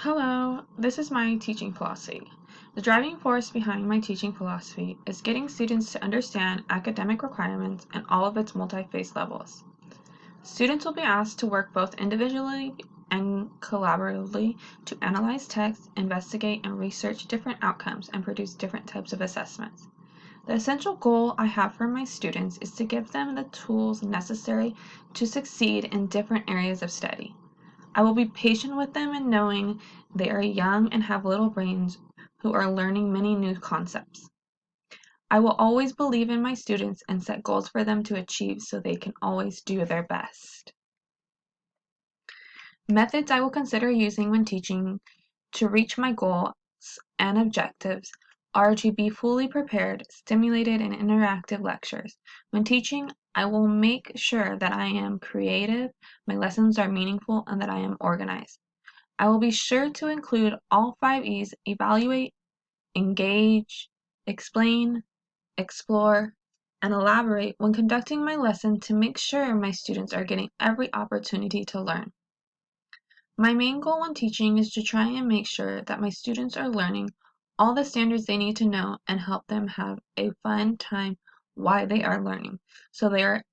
Hello, this is my teaching philosophy. The driving force behind my teaching philosophy is getting students to understand academic requirements and all of its multi-phase levels. Students will be asked to work both individually and collaboratively to analyze text, investigate, and research different outcomes and produce different types of assessments. The essential goal I have for my students is to give them the tools necessary to succeed in different areas of study. I will be patient with them in knowing they are young and have little brains who are learning many new concepts. I will always believe in my students and set goals for them to achieve so they can always do their best. Methods I will consider using when teaching to reach my goals and objectives are to be fully prepared, stimulated, and interactive lectures. When teaching, I will make sure that I am creative, my lessons are meaningful, and that I am organized. I will be sure to include all 5 E's: evaluate, engage, explain, explore, and elaborate when conducting my lesson to make sure my students are getting every opportunity to learn. My main goal when teaching is to try and make sure that my students are learning all the standards they need to know and help them have a fun time while they are learning, so they are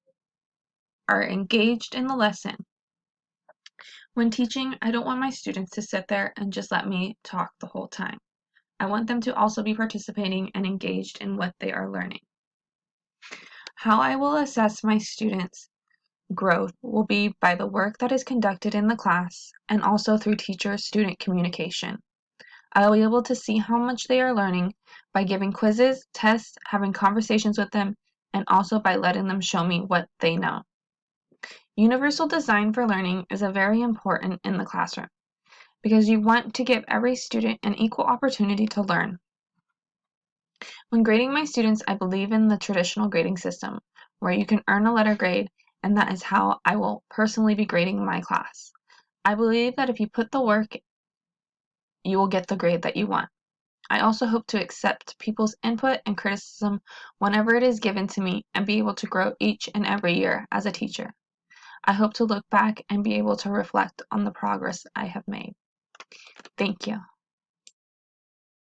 engaged in the lesson. When teaching, I don't want my students to sit there and just let me talk the whole time. I want them to also be participating and engaged in what they are learning. How I will assess my students' growth will be by the work that is conducted in the class and also through teacher-student communication. I will be able to see how much they are learning by giving quizzes, tests, having conversations with them, and also by letting them show me what they know. Universal design for learning is very important in the classroom because you want to give every student an equal opportunity to learn. When grading my students, I believe in the traditional grading system, where you can earn a letter grade, and that is how I will personally be grading my class. I believe that if you put the work, you will get the grade that you want. I also hope to accept people's input and criticism whenever it is given to me and be able to grow each and every year as a teacher. I hope to look back and be able to reflect on the progress I have made. Thank you.